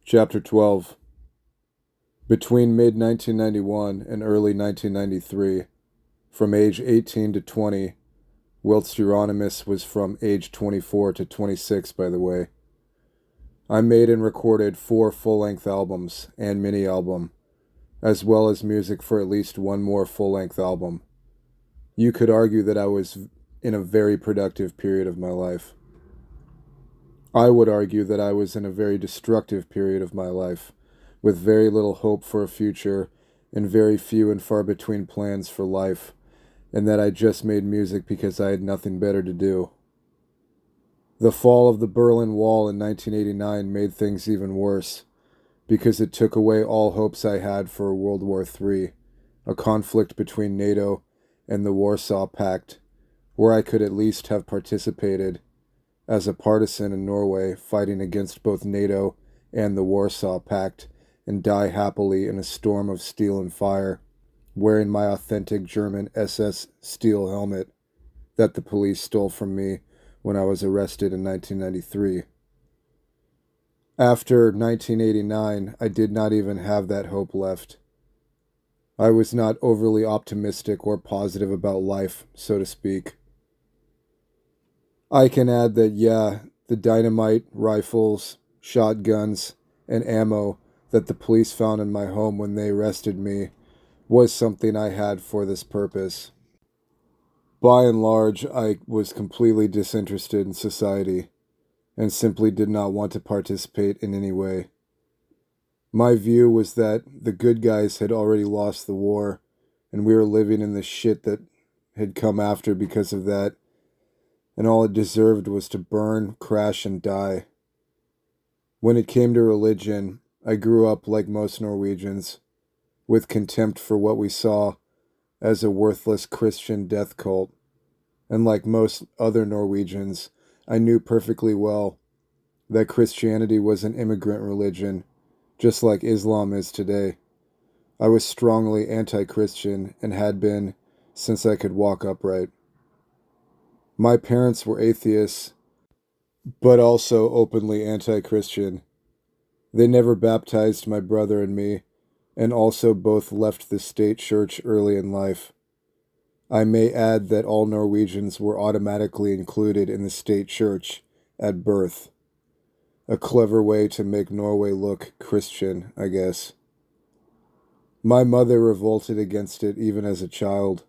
Chapter 12. Between mid-1991 and early 1993, from age 18 to 20, whilst Euronymous was from age 24 to 26, by the way, I made and recorded 4 full-length albums and mini-album, as well as music for at least one more full-length album. You could argue that I was in a very productive period of my life. I would argue that I was in a very destructive period of my life, with very little hope for a future and very few and far between plans for life, and that I just made music because I had nothing better to do. The fall of the Berlin Wall in 1989 made things even worse, because it took away all hopes I had for World War III, a conflict between NATO and the Warsaw Pact, where I could at least have participated as a partisan in Norway fighting against both NATO and the Warsaw Pact, and die happily in a storm of steel and fire, wearing my authentic German SS steel helmet that the police stole from me when I was arrested in 1993. After 1989, I did not even have that hope left. I was not overly optimistic or positive about life, so to speak. I can add that, the dynamite, rifles, shotguns, and ammo that the police found in my home when they arrested me was something I had for this purpose. By and large, I was completely disinterested in society and simply did not want to participate in any way. My view was that the good guys had already lost the war, and we were living in the shit that had come after because of that, and all it deserved was to burn, crash, and die. When it came to religion, I grew up like most Norwegians, with contempt for what we saw as a worthless Christian death cult, and like most other Norwegians, I knew perfectly well that Christianity was an immigrant religion, just like Islam is today. I was strongly anti-Christian and had been since I could walk upright. My parents were atheists, but also openly anti-Christian. They never baptized my brother and me, and also both left the state church early in life. I may add that all Norwegians were automatically included in the state church at birth. A clever way to make Norway look Christian, I guess. My mother revolted against it even as a child,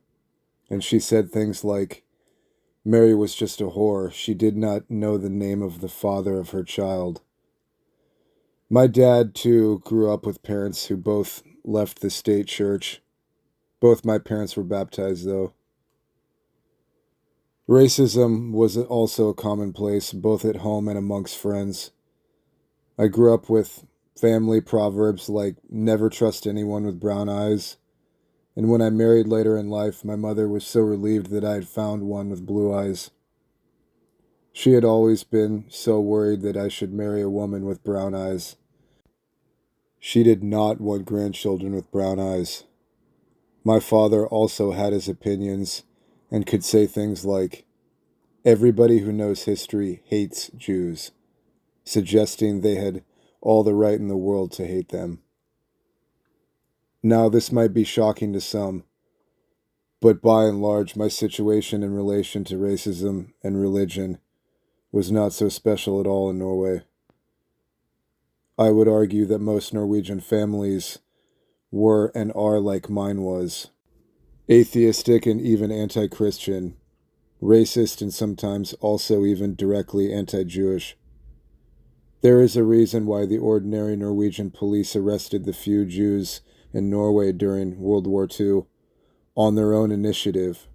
and she said things like, Mary was just a whore. She did not know the name of the father of her child. My dad, too, grew up with parents who both left the state church. Both my parents were baptized, though. Racism was also a commonplace, both at home and amongst friends. I grew up with family proverbs like, never trust anyone with brown eyes. And when I married later in life, my mother was so relieved that I had found one with blue eyes. She had always been so worried that I should marry a woman with brown eyes. She did not want grandchildren with brown eyes. My father also had his opinions and could say things like, everybody who knows history hates Jews, suggesting they had all the right in the world to hate them. Now, this might be shocking to some, but by and large, my situation in relation to racism and religion was not so special at all in Norway. I would argue that most Norwegian families were and are like mine was, atheistic and even anti-Christian, racist and sometimes also even directly anti-Jewish. There is a reason why the ordinary Norwegian police arrested the few Jews in Norway during World War II on their own initiative,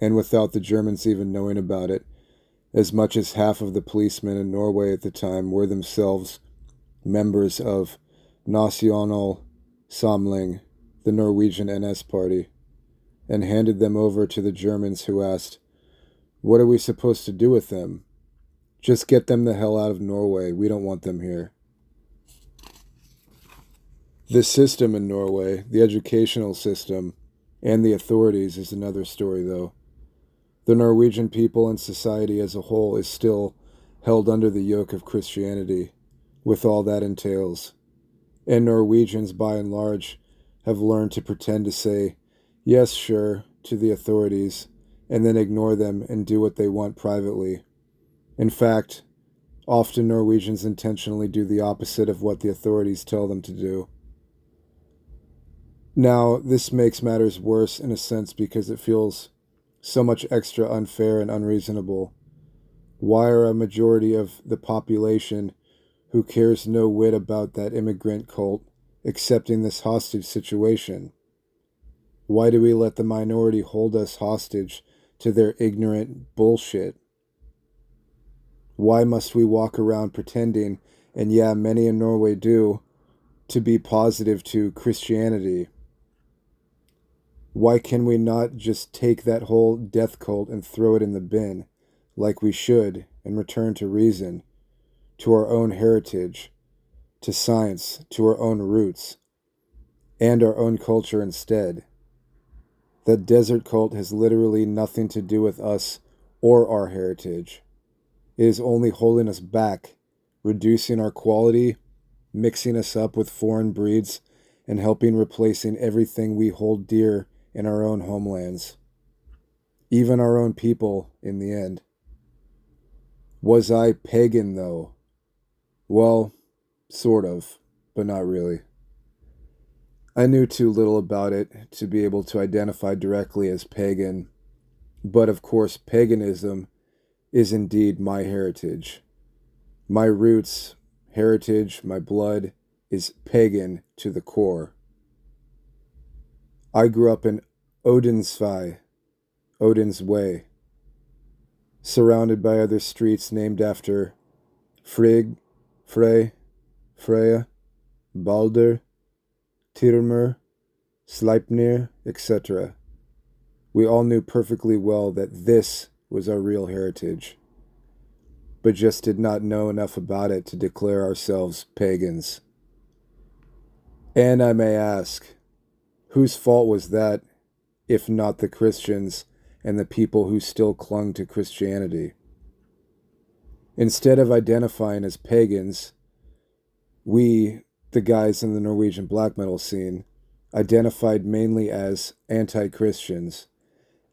and without the Germans even knowing about it. As much as half of the policemen in Norway at the time were themselves members of National Samling, the Norwegian NS party, and handed them over to the Germans, who asked, what are we supposed to do with them? Just get them the hell out of Norway. We don't want them here. The system in Norway, the educational system, and the authorities is another story, though. The Norwegian people and society as a whole is still held under the yoke of Christianity, with all that entails. And Norwegians, by and large, have learned to pretend to say, yes, sure, to the authorities, and then ignore them and do what they want privately. In fact, often Norwegians intentionally do the opposite of what the authorities tell them to do. Now, this makes matters worse in a sense because it feels so much extra unfair and unreasonable. Why are a majority of the population who cares no whit about that immigrant cult accepting this hostage situation? Why do we let the minority hold us hostage to their ignorant bullshit? Why must we walk around pretending, and yeah, many in Norway do, to be positive to Christianity? Why can we not just take that whole death cult and throw it in the bin, like we should, and return to reason, to our own heritage, to science, to our own roots, and our own culture instead? That desert cult has literally nothing to do with us or our heritage. It is only holding us back, reducing our quality, mixing us up with foreign breeds, and helping replacing everything we hold dear in our own homelands. Even our own people, in the end. Was I pagan, though? Well, sort of, but not really. I knew too little about it to be able to identify directly as pagan, but of course paganism is indeed my heritage. My roots, heritage, my blood is pagan to the core. I grew up in Odensvei, Odin's Way, surrounded by other streets named after Frigg, Frey, Freya, Balder, Tyrmr, Sleipnir, etc. We all knew perfectly well that this was our real heritage, but just did not know enough about it to declare ourselves pagans. And I may ask, whose fault was that, if not the Christians and the people who still clung to Christianity? Instead of identifying as pagans, we, the guys in the Norwegian black metal scene, identified mainly as anti-Christians.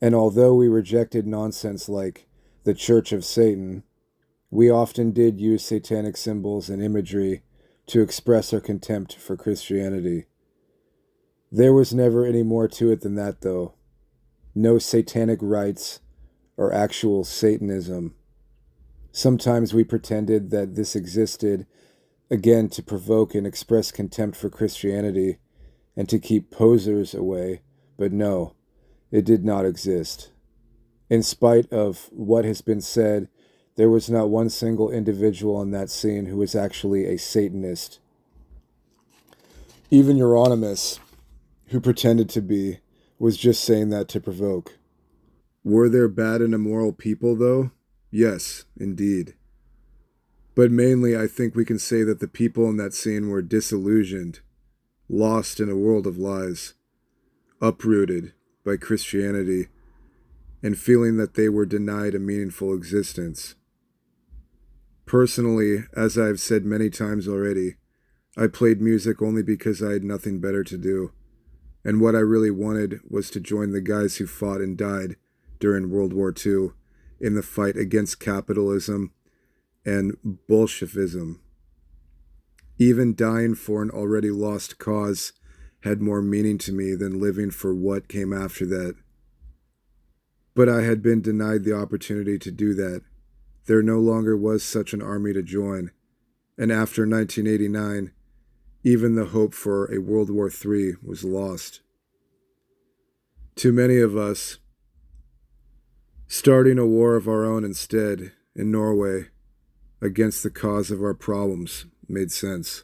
And although we rejected nonsense like the Church of Satan, we often did use satanic symbols and imagery to express our contempt for Christianity. There was never any more to it than that, though. No satanic rites or actual Satanism. Sometimes we pretended that this existed, again to provoke and express contempt for Christianity and to keep posers away, but no, it did not exist. In spite of what has been said, there was not one single individual on that scene who was actually a Satanist. Even Euronymous, who pretended to be, was just saying that to provoke. Were there bad and immoral people, though? Yes, indeed. But mainly, I think we can say that the people in that scene were disillusioned, lost in a world of lies, uprooted by Christianity, and feeling that they were denied a meaningful existence. Personally, as I've said many times already, I played music only because I had nothing better to do, and what I really wanted was to join the guys who fought and died during World War II in the fight against capitalism and Bolshevism. Even dying for an already lost cause had more meaning to me than living for what came after that. But I had been denied the opportunity to do that. There no longer was such an army to join, and after 1989, even the hope for a World War III was lost. Too many of us, starting a war of our own instead in Norway against the cause of our problems, made sense.